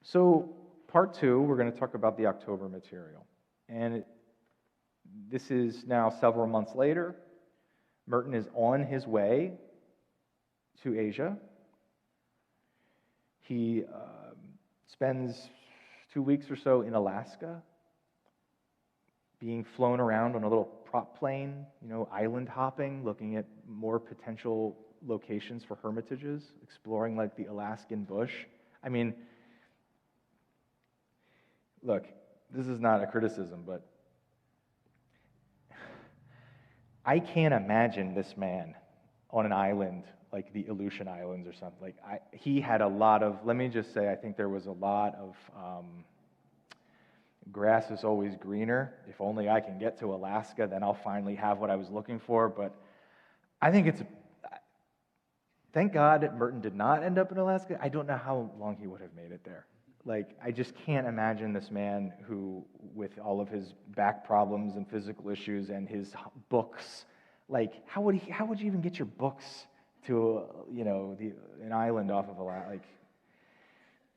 So, part two, we're going to talk about the October material. And this is now several months later. Merton is on his way to Asia. He spends 2 weeks or so in Alaska, being flown around on a little prop plane, island hopping, looking at more potential locations for hermitages, exploring like the Alaskan bush. I mean, look, this is not a criticism, but I can't imagine this man on an island like the Aleutian Islands or something. He had a lot of, let me just say, I think there was a lot of grass is always greener. If only I can get to Alaska, then I'll finally have what I was looking for. But I think thank God Merton did not end up in Alaska. I don't know how long he would have made it there. I just can't imagine this man who, with all of his back problems and physical issues and his books, how would you even get your books to, an island off of Alaska?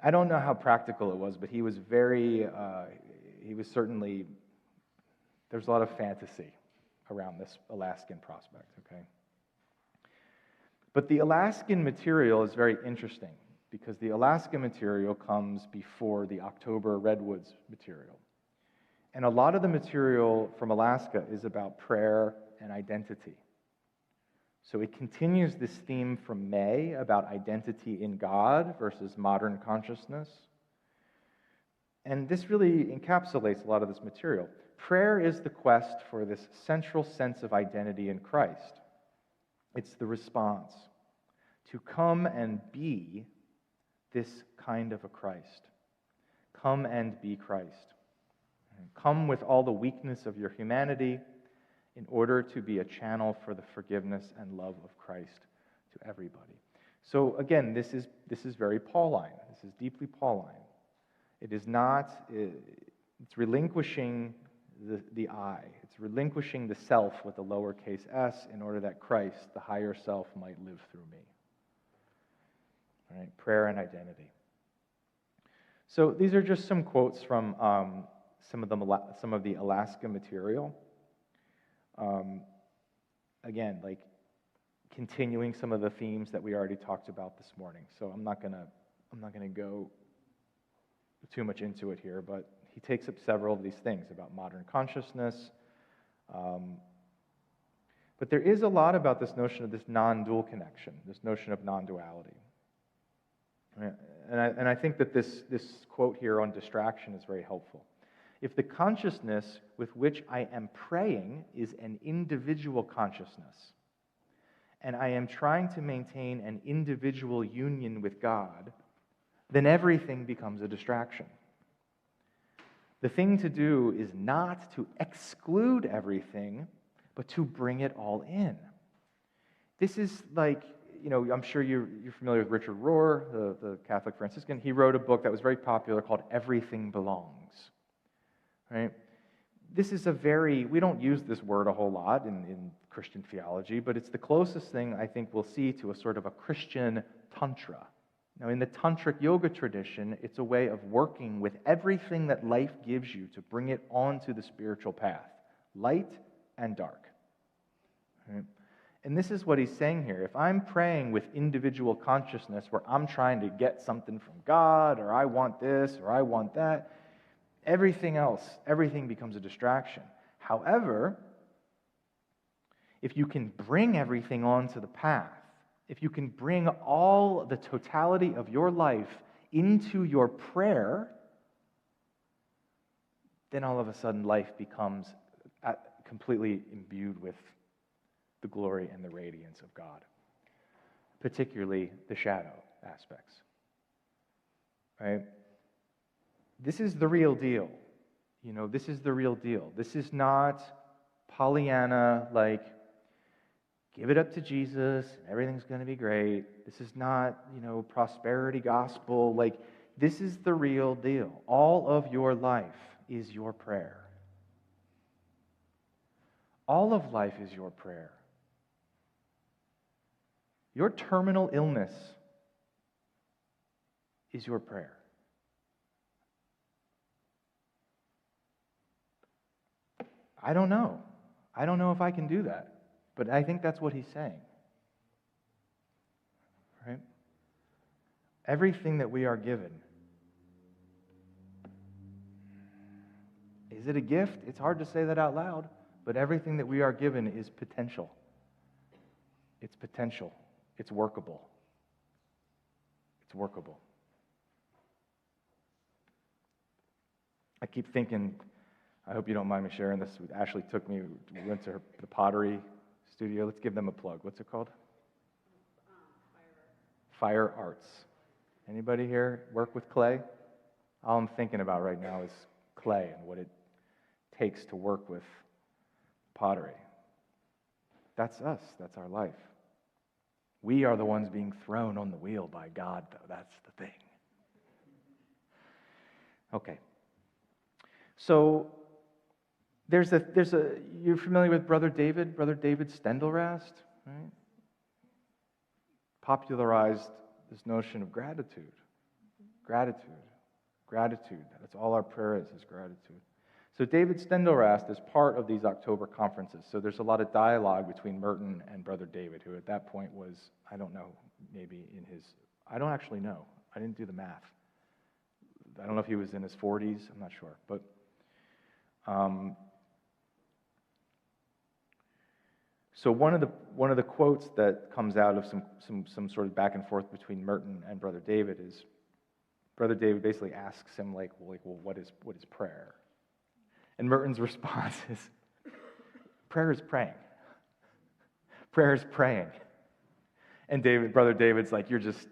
I don't know how practical it was, but he was certainly, there's a lot of fantasy around this Alaskan prospect, okay? But the Alaskan material is very interesting because the Alaska material comes before the October Redwoods material. And a lot of the material from Alaska is about prayer and identity. So it continues this theme from May about identity in God versus modern consciousness. And this really encapsulates a lot of this material. Prayer is the quest for this central sense of identity in Christ. It's the response to come and be this kind of a Christ. Come and be Christ. Come with all the weakness of your humanity in order to be a channel for the forgiveness and love of Christ to everybody. So again, this is very Pauline. This is deeply Pauline. It is not, it's relinquishing the I. It's relinquishing the self with a lowercase s in order that Christ, the higher self, might live through me. All right, prayer and identity. So these are just some quotes from some of the Alaska material. Again, continuing some of the themes that we already talked about this morning. So I'm not gonna go too much into it here, but he takes up several of these things about modern consciousness. But there is a lot about this notion of this non-dual connection, this notion of non-duality. And I think that this quote here on distraction is very helpful. If the consciousness with which I am praying is an individual consciousness, and I am trying to maintain an individual union with God, then everything becomes a distraction. The thing to do is not to exclude everything, but to bring it all in. This is I'm sure you're familiar with Richard Rohr, the Catholic Franciscan. He wrote a book that was very popular called Everything Belongs. Right? This is we don't use this word a whole lot in Christian theology, but it's the closest thing I think we'll see to a sort of a Christian tantra. Now, in the tantric yoga tradition, it's a way of working with everything that life gives you to bring it onto the spiritual path, light and dark. Right? And this is what he's saying here. If I'm praying with individual consciousness where I'm trying to get something from God, or I want this, or I want that, everything becomes a distraction. However, if you can bring everything onto the path, if you can bring all the totality of your life into your prayer, then all of a sudden life becomes completely imbued with the glory and the radiance of God, particularly the shadow aspects. Right? This is the real deal. This is the real deal. This is not Pollyanna, give it up to Jesus, and everything's going to be great. This is not, prosperity gospel. This is the real deal. All of your life is your prayer. All of life is your prayer. Your terminal illness is your prayer. I don't know. I don't know if I can do that. But I think that's what he's saying. Right? Everything that we are given. Is it a gift? It's hard to say that out loud. But everything that we are given is potential. It's potential. It's workable. It's workable. I keep thinking, I hope you don't mind me sharing this. Ashley we went to the pottery studio. Let's give them a plug. What's it called? Fire Arts. Anybody here work with clay? All I'm thinking about right now is clay and what it takes to work with pottery. That's us. That's our life. We are the ones being thrown on the wheel by God, though. That's the thing. Okay. So you're familiar with Brother David Steindl-Rast, right? Popularized this notion of gratitude. Gratitude. That's all our prayer is gratitude. So David Steindl-Rast is part of these October conferences. So there's a lot of dialogue between Merton and Brother David, who at that point was, I don't know, maybe I don't actually know. I didn't do the math. I don't know if he was in his 40s. I'm not sure. But so one of the quotes that comes out of some sort of back and forth between Merton and Brother David is, Brother David basically asks him well, what is prayer? And Merton's response is, prayer is praying. Prayer is praying. And Brother David's like, you're just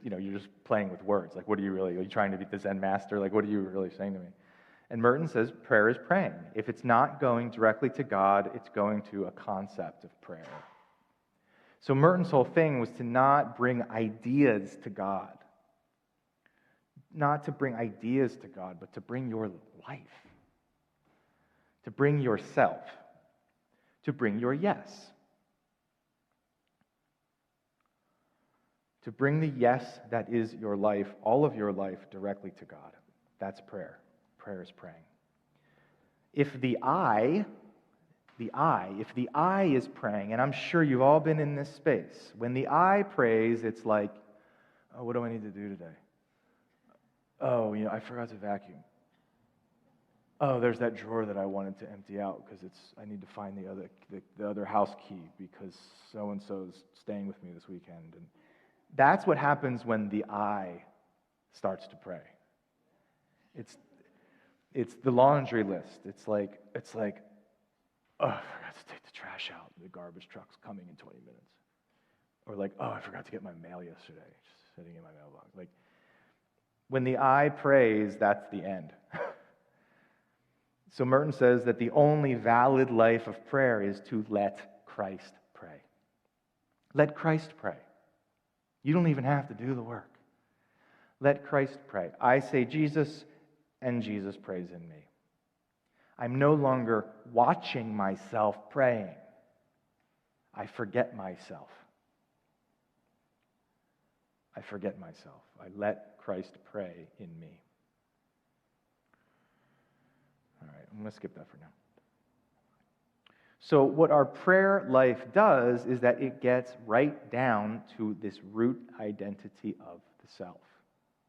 playing with words. Like, are you trying to be the Zen master? Like, what are you really saying to me? And Merton says, prayer is praying. If it's not going directly to God, it's going to a concept of prayer. So Merton's whole thing was to not bring ideas to God. Not to bring ideas to God, but to bring your life. To bring yourself. To bring your yes. To bring the yes that is your life, all of your life, directly to God. That's prayer. Prayer is praying. If the I is praying, and I'm sure you've all been in this space, when the I prays, it's like, oh, what do I need to do today? Oh, I forgot to vacuum. Oh, there's that drawer that I wanted to empty out because I need to find the other house key because so-and-so's staying with me this weekend. And that's what happens when the I starts to pray. It's the laundry list. It's like, oh, I forgot to take the trash out. The garbage truck's coming in 20 minutes. Or like, oh, I forgot to get my mail yesterday. Just sitting in my mailbox. Like, when the I prays, that's the end. So Merton says that the only valid life of prayer is to let Christ pray. Let Christ pray. You don't even have to do the work. Let Christ pray. I say Jesus, and Jesus prays in me. I'm no longer watching myself praying. I forget myself. I forget myself. I let Christ pray in me. All right, I'm going to skip that for now. So what our prayer life does is that it gets right down to this root identity of the self.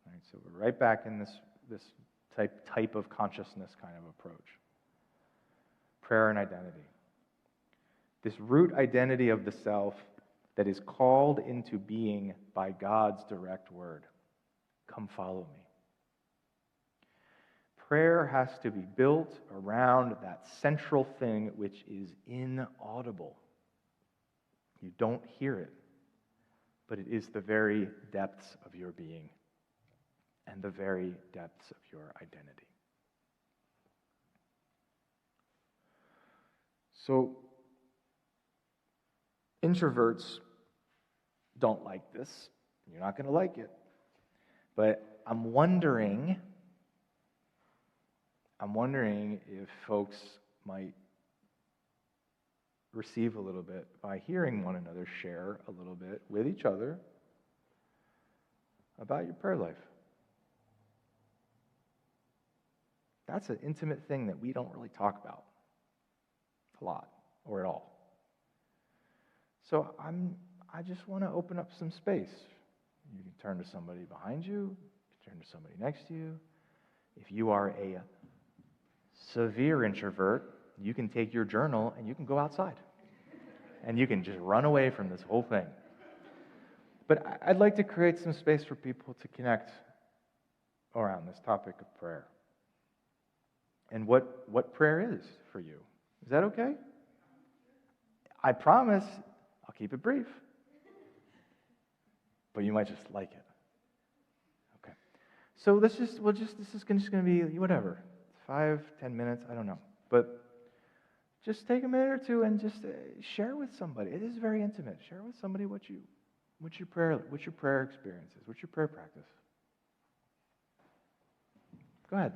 All right, so we're right back in this type of consciousness kind of approach. Prayer and identity. This root identity of the self that is called into being by God's direct word. Come follow me. Prayer has to be built around that central thing which is inaudible. You don't hear it, but it is the very depths of your being and the very depths of your identity. So, introverts don't like this. You're not going to like it. But I'm wondering if folks might receive a little bit by hearing one another share a little bit with each other about your prayer life. That's an intimate thing that we don't really talk about a lot or at all. So I just want to open up some space. You can turn to somebody behind you, you can turn to somebody next to you. If you are a severe introvert, you can take your journal and you can go outside. And you can just run away from this whole thing. But I'd like to create some space for people to connect around this topic of prayer. And what prayer is for you. Is that okay? I promise I'll keep it brief. But you might just like it. Okay. So this is just going to be whatever. 5, 10 minutes, I don't know. But just take a minute or two and just share with somebody. It is very intimate. Share with somebody what's your prayer experience is, what's your prayer practice. Go ahead.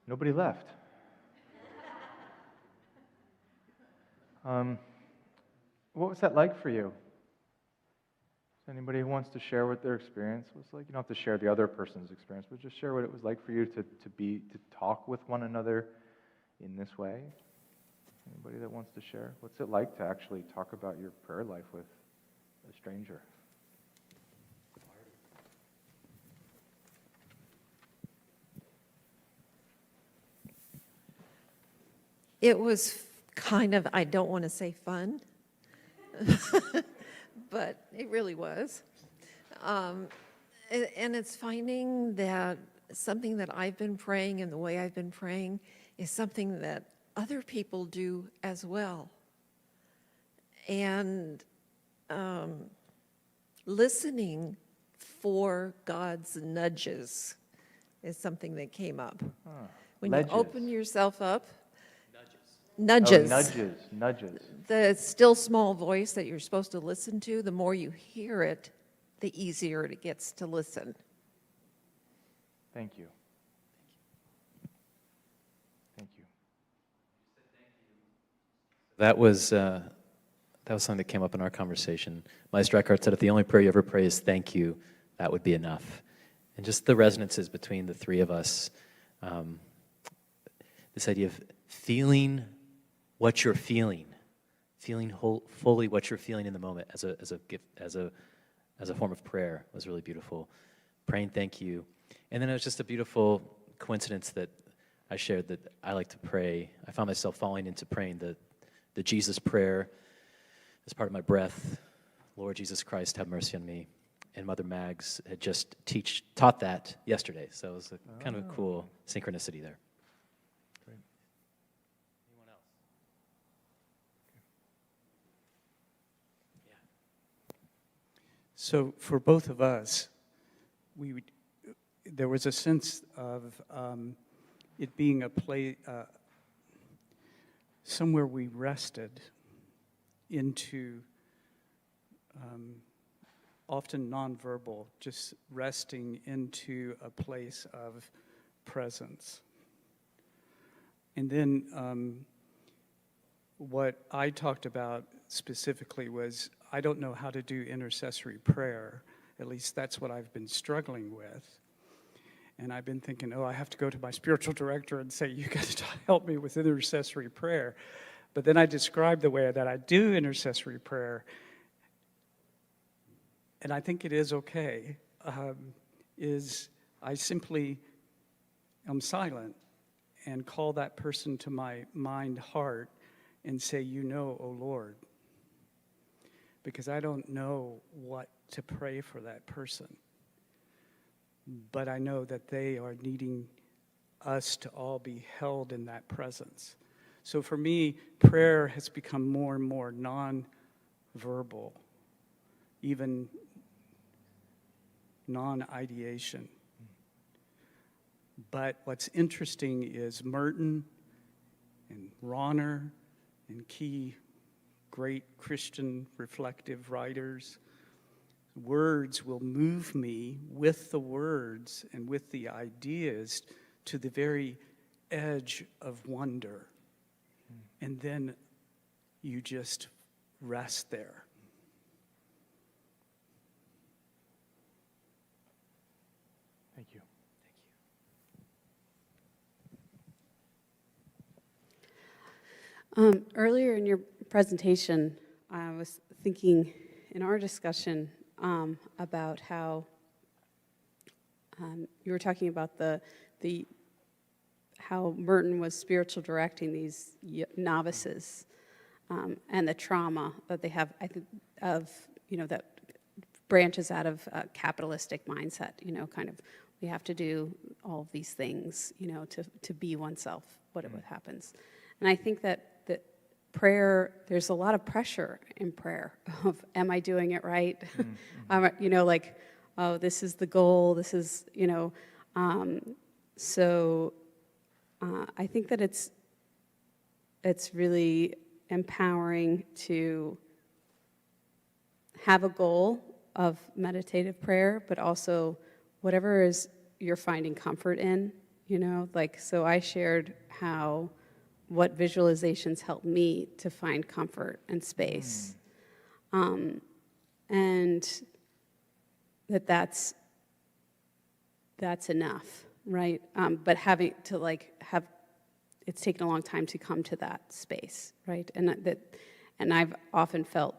Nobody left. What was that like for you? Is anybody who wants to share what their experience was like? You don't have to share the other person's experience, but just share what it was like for you to talk with one another in this way. Anybody that wants to share? What's it like to actually talk about your prayer life with a stranger? It was kind of, I don't want to say fun, but it really was. And it's finding that something that I've been praying and the way I've been praying is something that other people do as well. And listening for God's nudges is something that came up. When Ledges. you open yourself up, nudges. Oh, nudges. The still small voice that you're supposed to listen to, the more you hear it, the easier it gets to listen. Thank you. Thank you. That was something that came up in our conversation. Meister Eckhart said, if the only prayer you ever pray is thank you, that would be enough. And just the resonances between the three of us, this idea of feeling what you're feeling fully what you're feeling in the moment as a gift, as a form of prayer was really beautiful. Praying thank you. And then it was just a beautiful coincidence that I shared that I like to pray. I found myself falling into praying the Jesus prayer as part of my breath. Lord Jesus Christ, have mercy on me. And Mother Mags had just taught that yesterday. So it was kind of a cool synchronicity there. Great. Anyone else? Yeah. So for both of us, there was a sense of it being a place, somewhere we rested into, often nonverbal, just resting into a place of presence. And then what I talked about specifically was, I don't know how to do intercessory prayer. At least that's what I've been struggling with. And I've been thinking, I have to go to my spiritual director and say, you got to help me with intercessory prayer. But then I described the way that I do intercessory prayer, and I think it is okay, is I simply am silent and call that person to my mind, heart, and say, O Lord. Because I don't know what to pray for that person. but I know that they are needing us to all be held in that presence. So for me, prayer has become more and more non-verbal, even non-ideation. But what's interesting is Merton and Ronner and key great Christian reflective writers, words will move me with the words and with the ideas to the very edge of wonder. And then you just rest there. Thank you. Earlier in your presentation, I was thinking in our discussion about how you were talking about the how Merton was spiritual directing these novices and the trauma that they have, I think, of, that branches out of a capitalistic mindset, kind of we have to do all of these things, to be oneself, whatever happens. And I think that prayer, there's a lot of pressure in prayer of, am I doing it right? Like, oh, this is the goal, this is, so I think that it's really empowering to have a goal of meditative prayer, but also whatever is you're finding comfort in, so I shared how what visualizations help me to find comfort and space. And that's enough, right? But having to it's taken a long time to come to that space, right? And I've often felt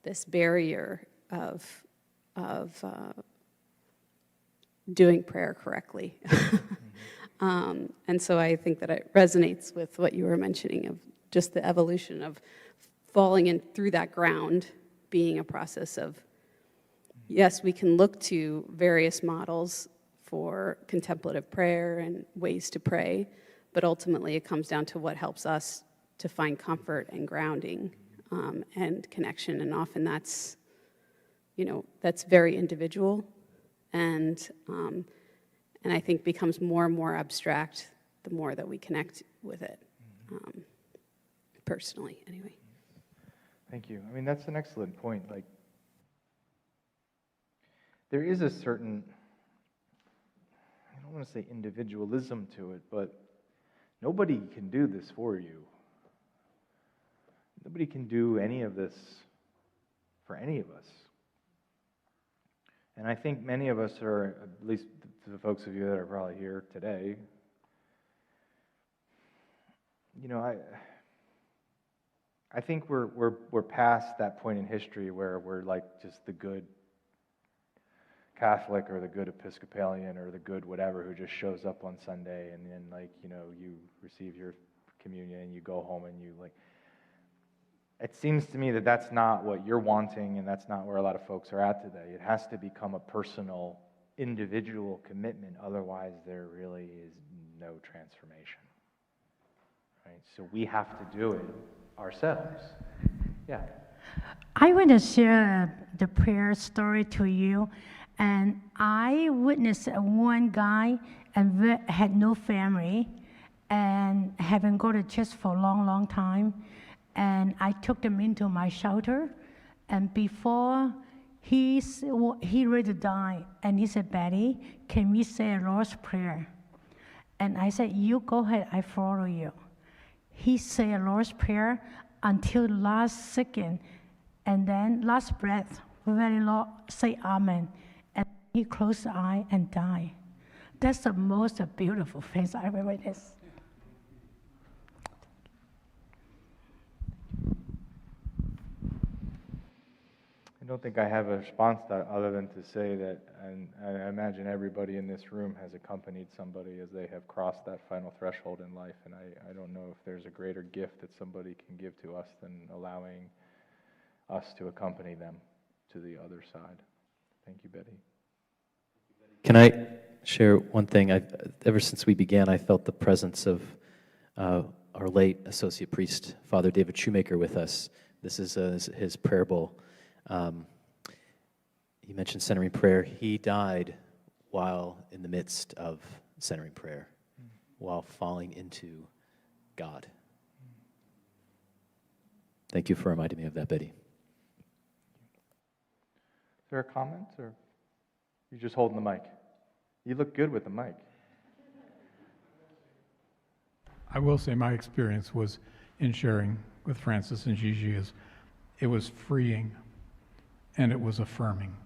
this barrier of doing prayer correctly. And so I think that it resonates with what you were mentioning of just the evolution of falling in through that ground being a process of, yes, we can look to various models for contemplative prayer and ways to pray, but ultimately it comes down to what helps us to find comfort and grounding and connection. And often that's very individual and I think becomes more and more abstract the more that we connect with it, personally, anyway. Thank you. I mean, that's an excellent point. Like, there is a certain, I don't want to say individualism to it, but nobody can do this for you. Nobody can do any of this for any of us. And I think many of us are, at least the folks of you that are probably here today, I think we're past that point in history where we're like just the good Catholic or the good Episcopalian or the good whatever who just shows up on Sunday and then you receive your communion and you go home and you It seems to me that that's not what you're wanting, and that's not where a lot of folks are at today. It has to become a personal, individual commitment. Otherwise, there really is no transformation. Right? So we have to do it ourselves. Yeah. I want to share the prayer story to you. And I witnessed one guy and had no family and haven't gone to church for a long, long time. And I took them into my shelter, and before he ready to die, and he said, "Betty, can we say a Lord's Prayer?" And I said, "You go ahead, I follow you." He said a Lord's Prayer until last second, and then last breath, very low, say Amen. And he closed the eye and died. That's the most beautiful thing I ever witnessed. I don't think I have a response to that other than to say that, and I imagine everybody in this room has accompanied somebody as they have crossed that final threshold in life, and I don't know if there's a greater gift that somebody can give to us than allowing us to accompany them to the other side. Thank you, Betty. Can I share one thing. Ever since we began, I felt the presence of our late associate priest, Father David Shoemaker, with us. This is his prayer bowl. You mentioned centering prayer. He died while in the midst of centering prayer, while falling into God. Thank you for reminding me of that, Betty. Is there a comment, or you just holding the mic? You look good with the mic. I will say my experience was in sharing with Francis and Gigi is it was freeing and it was affirming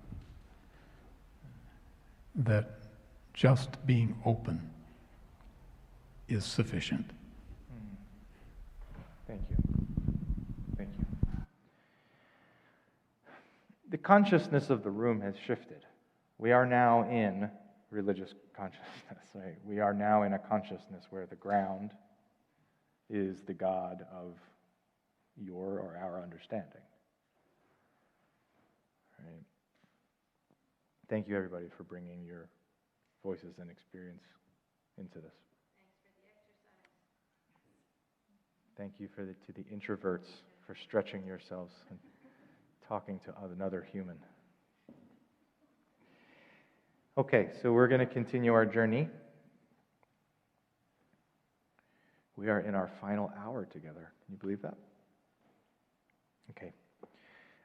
that just being open is sufficient. Thank you. Thank you. The consciousness of the room has shifted. We are now in religious consciousness, right? We are now in a consciousness where the ground is the God of your or our understanding. Right? Thank you, everybody, for bringing your voices and experience into this. Thank you to the introverts for stretching yourselves and talking to another human. Okay, so we're going to continue our journey. We are in our final hour together. Can you believe that? Okay.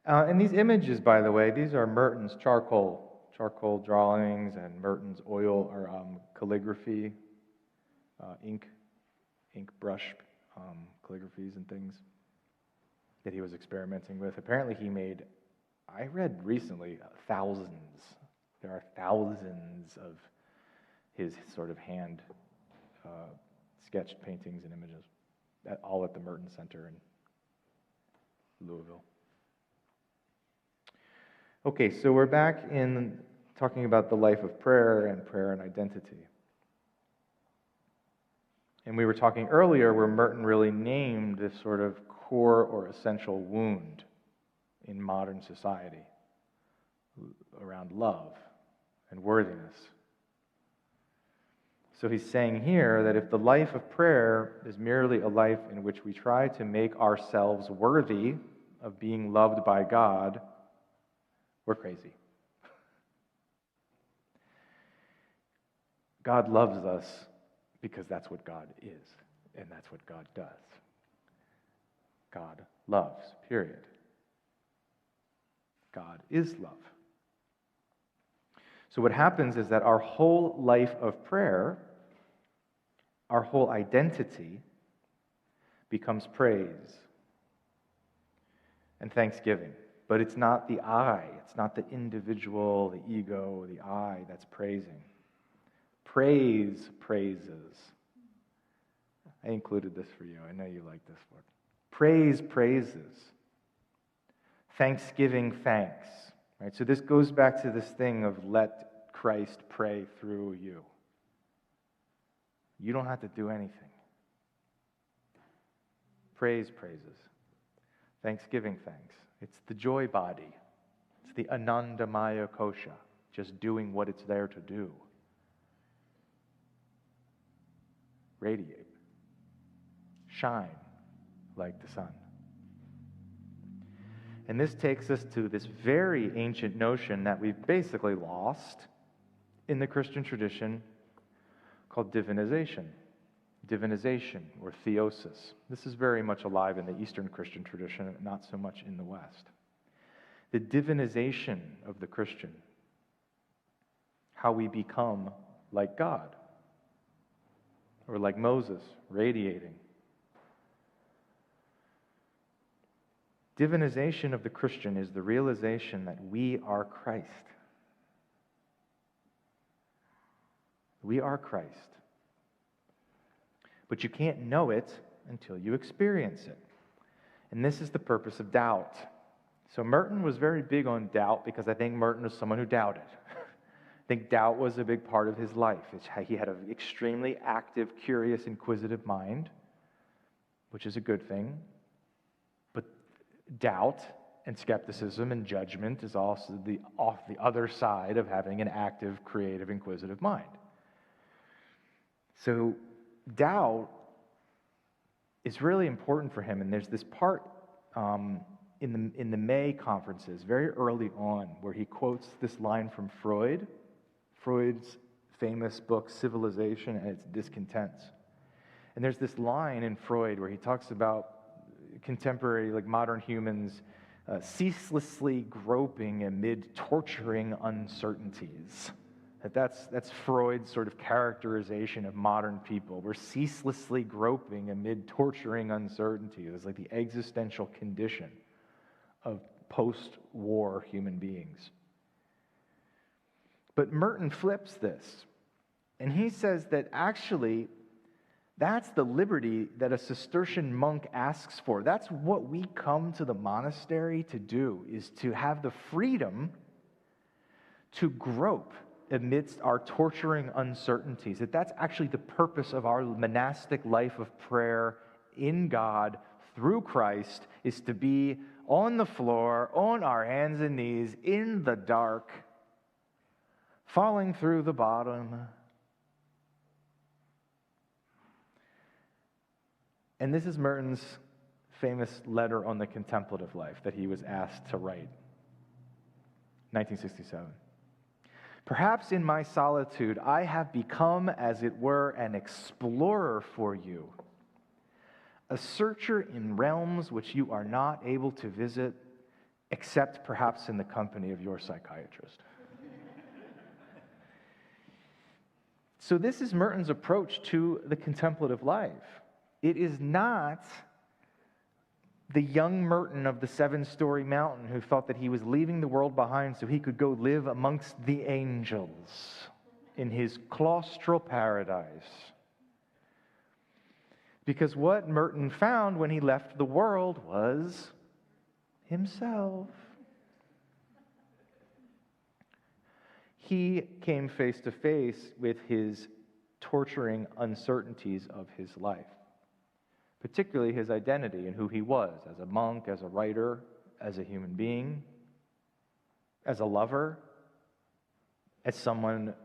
And these images, by the way, these are Merton's charcoal drawings and Merton's oil or calligraphy, ink brush calligraphies and things that he was experimenting with. Apparently he made, I read recently, thousands. There are thousands of his sort of hand sketched paintings and images, all at the Merton Center in Louisville. Okay, so we're back in talking about the life of prayer and identity. And we were talking earlier where Merton really named this sort of core or essential wound in modern society around love and worthiness. So he's saying here that if the life of prayer is merely a life in which we try to make ourselves worthy of being loved by God, we're crazy. God loves us because that's what God is, and that's what God does. God loves, period. God is love. So what happens is that our whole life of prayer, our whole identity, becomes praise and thanksgiving. But it's not the I, it's not the individual, the ego, the I that's praising. Praise praises. I included this for you. I know you like this word. Praise praises. Thanksgiving thanks. Right? So this goes back to this thing of let Christ pray through you. You don't have to do anything. Praise praises. Thanksgiving thanks. It's the joy body. It's the Anandamaya Kosha, just doing what it's there to do. Radiate. Shine like the sun. And this takes us to this very ancient notion that we've basically lost in the Christian tradition called divinization. Divinization or theosis. This is very much alive in the Eastern Christian tradition, not so much in the West. The divinization of the Christian. How we become like God. Or like Moses, radiating. Divinization of the Christian is the realization that we are Christ. We are Christ. But you can't know it until you experience it. And this is the purpose of doubt. So Merton was very big on doubt because I think Merton was someone who doubted. I think doubt was a big part of his life. He had an extremely active, curious, inquisitive mind, which is a good thing. But doubt and skepticism and judgment is also the other side of having an active, creative, inquisitive mind. So doubt is really important for him. And there's this part in the May conferences, very early on, where he quotes this line from Freud's famous book, Civilization and Its Discontents. And there's this line in Freud where he talks about contemporary, like modern humans, ceaselessly groping amid torturing uncertainties. That's Freud's sort of characterization of modern people. We're ceaselessly groping amid torturing uncertainty. It's like the existential condition of post-war human beings. But Merton flips this, and he says that actually that's the liberty that a Cistercian monk asks for. That's what we come to the monastery to do, is to have the freedom to grope amidst our torturing uncertainties. That's actually the purpose of our monastic life of prayer in God through Christ, is to be on the floor, on our hands and knees, in the dark, falling through the bottom. And this is Merton's famous letter on the contemplative life that he was asked to write, 1967. Perhaps in my solitude I have become, as it were, an explorer for you, a searcher in realms which you are not able to visit, except perhaps in the company of your psychiatrist. So this is Merton's approach to the contemplative life. It is not the young Merton of the 7-story mountain who thought that he was leaving the world behind so he could go live amongst the angels in his claustral paradise. Because what Merton found when he left the world was himself. He came face to face with his torturing uncertainties of his life, particularly his identity and who he was as a monk, as a writer, as a human being, as a lover, as someone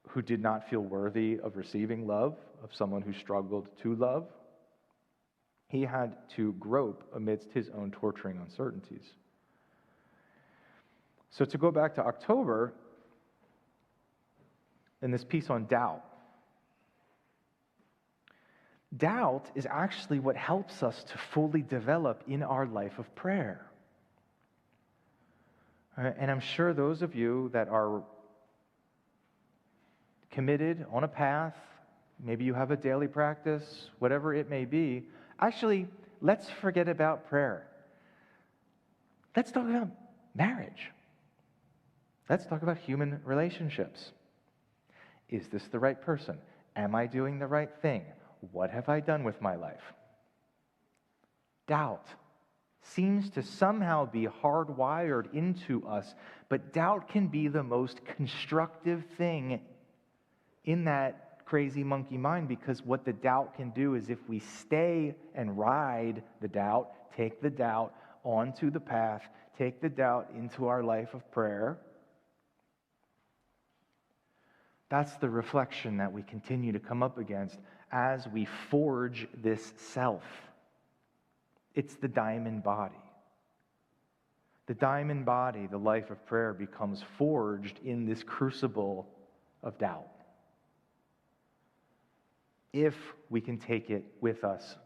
who did not feel worthy of receiving love, of someone who struggled to love. He had to grope amidst his own torturing uncertainties. So to go back to October, in this piece on doubt, doubt is actually what helps us to fully develop in our life of prayer. And I'm sure those of you that are committed on a path, maybe you have a daily practice, whatever it may be, actually, let's forget about prayer. Let's talk about marriage. Let's talk about human relationships. Is this the right person? Am I doing the right thing? What have I done with my life? Doubt seems to somehow be hardwired into us, but doubt can be the most constructive thing in that crazy monkey mind, because what the doubt can do is, if we stay and ride the doubt, take the doubt onto the path, take the doubt into our life of prayer, that's the reflection that we continue to come up against as we forge this self. It's the diamond body. The diamond body, the life of prayer, becomes forged in this crucible of doubt, if we can take it with us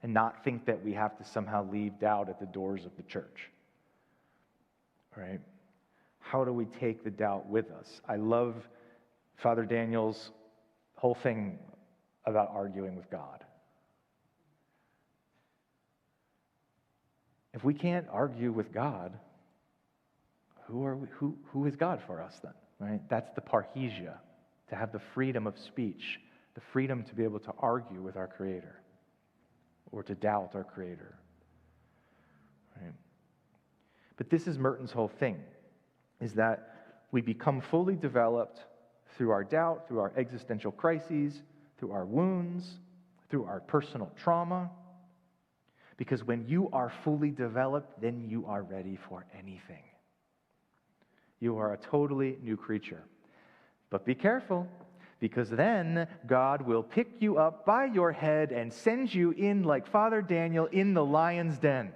and not think that we have to somehow leave doubt at the doors of the church. Right? How do we take the doubt with us? I love Father Daniel's whole thing about arguing with God. If we can't argue with God, who is God for us then? Right? That's the parrhesia, to have the freedom of speech, the freedom to be able to argue with our Creator or to doubt our Creator. Right? But this is Merton's whole thing, is that we become fully developed through our doubt, through our existential crises, through our wounds, through our personal trauma. Because when you are fully developed, then you are ready for anything. You are a totally new creature. But be careful, because then God will pick you up by your head and send you in like Father Daniel in the lion's den.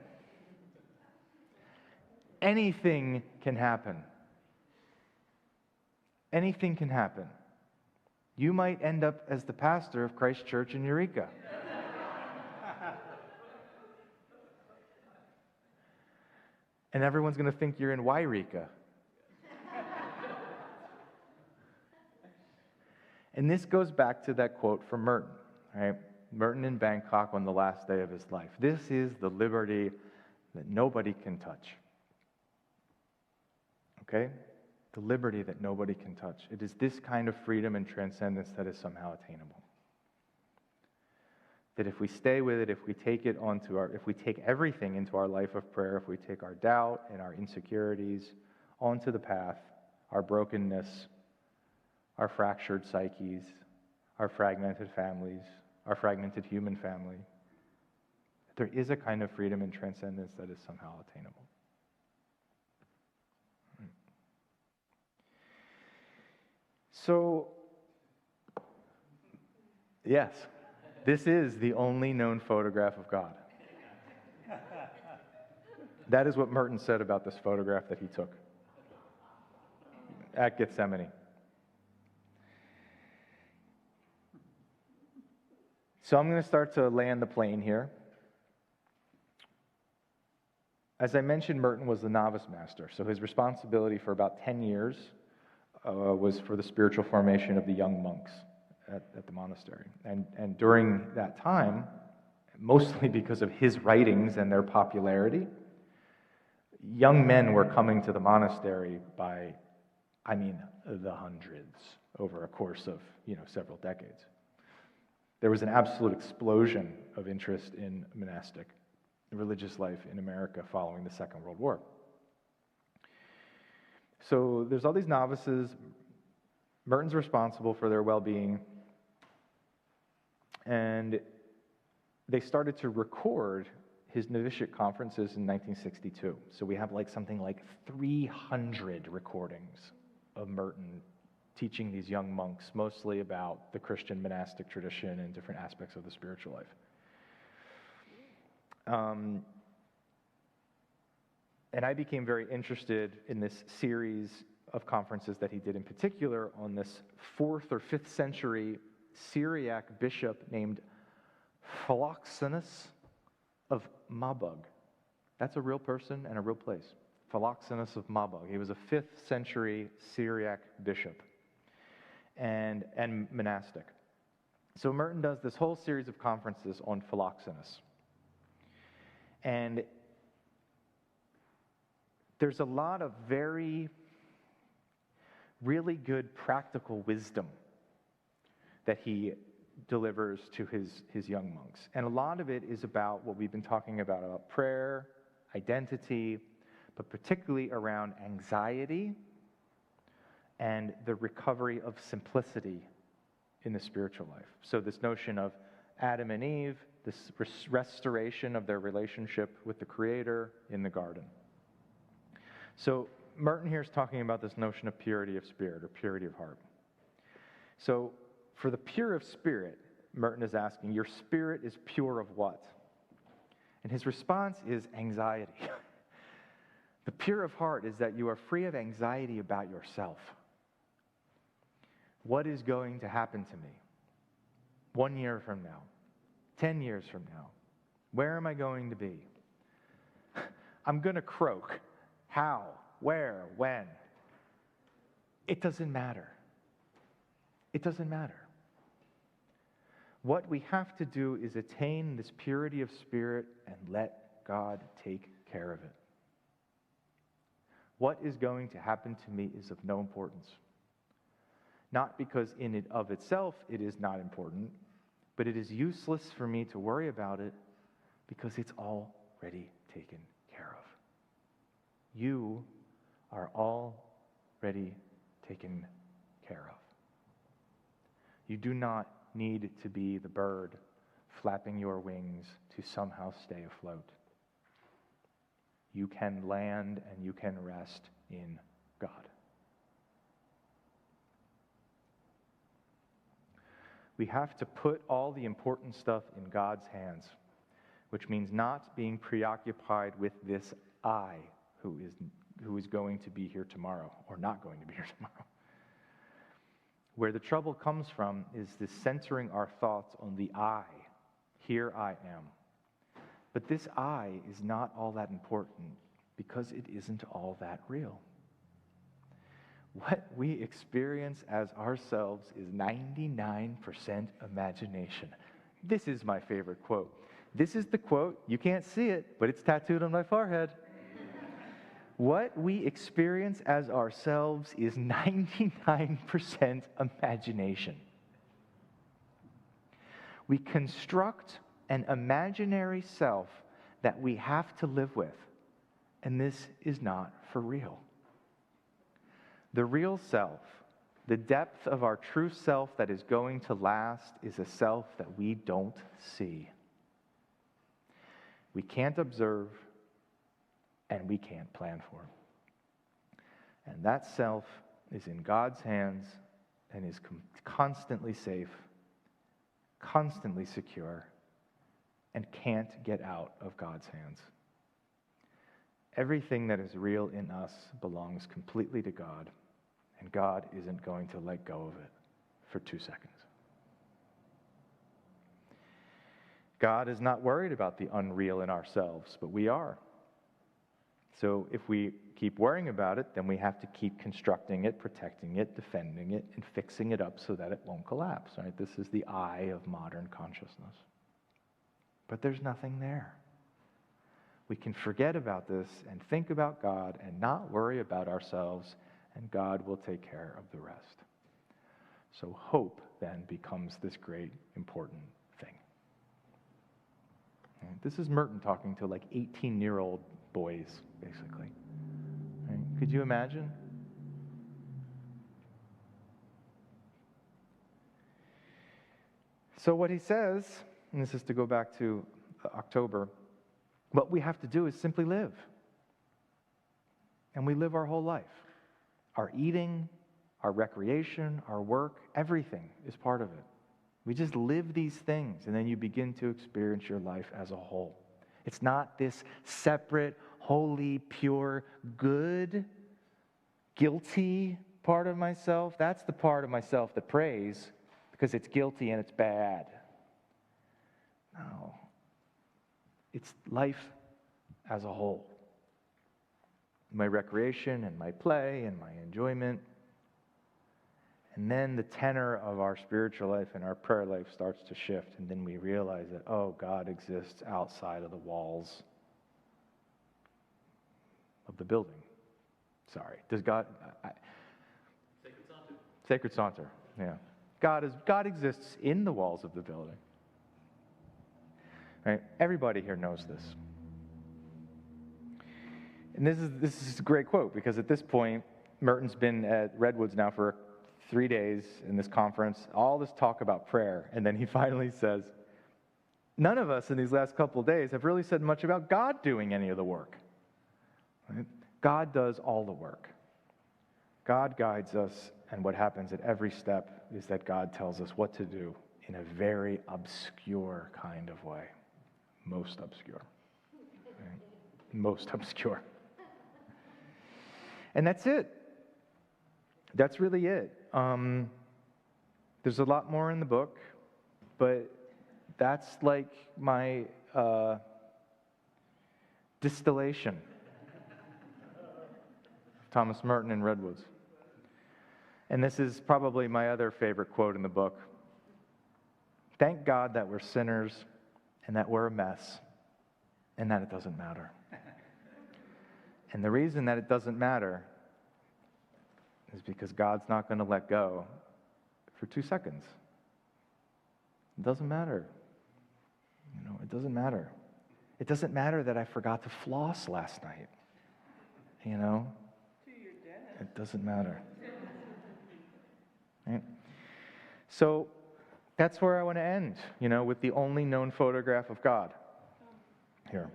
Anything can happen. Anything can happen. You might end up as the pastor of Christ Church in Eureka. And everyone's going to think you're in Wairika. And this goes back to that quote from Merton, right? Merton in Bangkok on the last day of his life. This is the liberty that nobody can touch. Okay? The liberty that nobody can touch. It is this kind of freedom and transcendence that is somehow attainable. That if we stay with it, if we take it if we take everything into our life of prayer, if we take our doubt and our insecurities onto the path, our brokenness, our fractured psyches, our fragmented families, our fragmented human family, there is a kind of freedom and transcendence that is somehow attainable. So, yes, this is the only known photograph of God. That is what Merton said about this photograph that he took at Gethsemane. So I'm going to start to land the plane here. As I mentioned, Merton was the novice master, so his responsibility for about 10 years was for the spiritual formation of the young monks at the monastery. And during that time, mostly because of his writings and their popularity, young men were coming to the monastery by, the hundreds over a course of, several decades. There was an absolute explosion of interest in monastic religious life in America following the Second World War. So there's all these novices. Merton's responsible for their well-being. And they started to record his novitiate conferences in 1962. So we have something like 300 recordings of Merton teaching these young monks, mostly about the Christian monastic tradition and different aspects of the spiritual life. And I became very interested in this series of conferences that he did, in particular on this 4th or 5th century Syriac bishop named Philoxenus of Mabug. That's a real person and a real place. Philoxenus of Mabug. He was a 5th century Syriac bishop and monastic. So Merton does this whole series of conferences on Philoxenus. And there's a lot of really good practical wisdom that he delivers to his young monks. And a lot of it is about what we've been talking about prayer, identity, but particularly around anxiety and the recovery of simplicity in the spiritual life. So this notion of Adam and Eve, this restoration of their relationship with the Creator in the garden. So Merton here is talking about this notion of purity of spirit or purity of heart. So for the pure of spirit, Merton is asking, your spirit is pure of what? And his response is anxiety. The pure of heart is that you are free of anxiety about yourself. What is going to happen to me 1 year from now, 10 years from now? Where am I going to be? I'm going to croak. How? Where? When? It doesn't matter. It doesn't matter. What we have to do is attain this purity of spirit and let God take care of it. What is going to happen to me is of no importance. Not because in and of itself it is not important, but it is useless for me to worry about it because it's already taken care of. You are already taken care of. You do not need to be the bird flapping your wings to somehow stay afloat. You can land and you can rest in God. We have to put all the important stuff in God's hands, which means not being preoccupied with this I who is going to be here tomorrow or not going to be here tomorrow. Where the trouble comes from is this centering our thoughts on the I. Here I am. But this I is not all that important because it isn't all that real. What we experience as ourselves is 99% imagination. This is my favorite quote. This is the quote. You can't see it, but it's tattooed on my forehead. What we experience as ourselves is 99% imagination. We construct an imaginary self that we have to live with, and this is not for real. The real self, the depth of our true self that is going to last, is a self that we don't see. We can't observe, and we can't plan for. And that self is in God's hands and is constantly safe, constantly secure, and can't get out of God's hands. Everything that is real in us belongs completely to God, and God isn't going to let go of it for 2 seconds. God is not worried about the unreal in ourselves, but we are. So if we keep worrying about it, then we have to keep constructing it, protecting it, defending it, and fixing it up so that it won't collapse, right? This is the I of modern consciousness. But there's nothing there. We can forget about this and think about God and not worry about ourselves, and God will take care of the rest. So hope then becomes this great, important thing. And this is Merton talking to like 18-year-old boys, basically. Right? Could you imagine? So what he says, and this is to go back to October, what we have to do is simply live. And we live our whole life. Our eating, our recreation, our work, everything is part of it. We just live these things, and then you begin to experience your life as a whole. It's not this separate, holy, pure, good, guilty part of myself. That's the part of myself that prays because it's guilty and it's bad. No. It's life as a whole. My recreation and my play and my enjoyment. And then the tenor of our spiritual life and our prayer life starts to shift, and then we realize that, oh, God exists outside of the walls of the building. Sorry. Does God... Sacred Sanctuary, yeah. God exists in the walls of the building. Right? Everybody here knows this. And this is a great quote, because at this point, Merton's been at Redwoods now for 3 days in this conference, all this talk about prayer, and then he finally says, none of us in these last couple of days have really said much about God doing any of the work. Right? God does all the work. God guides us, and what happens at every step is that God tells us what to do in a very obscure kind of way. Most obscure. Right? Most obscure. And that's it. That's really it. There's a lot more in the book, but that's like my distillation. Thomas Merton in Redwoods. And this is probably my other favorite quote in the book. Thank God that we're sinners and that we're a mess and that it doesn't matter. And the reason that it doesn't matter is because God's not going to let go for 2 seconds. It doesn't matter. It doesn't matter. It doesn't matter that I forgot to floss last night. To your dad. It doesn't matter. Right? So that's where I want to end, with the only known photograph of God. Here.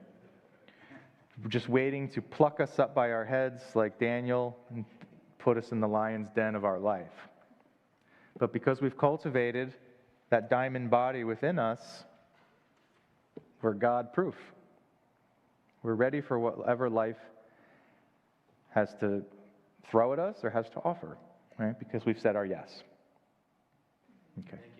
We're just waiting to pluck us up by our heads like Daniel and put us in the lion's den of our life. But because we've cultivated that diamond body within us, we're God proof. We're ready for whatever life has to throw at us or has to offer, right? Because we've said our yes. Okay.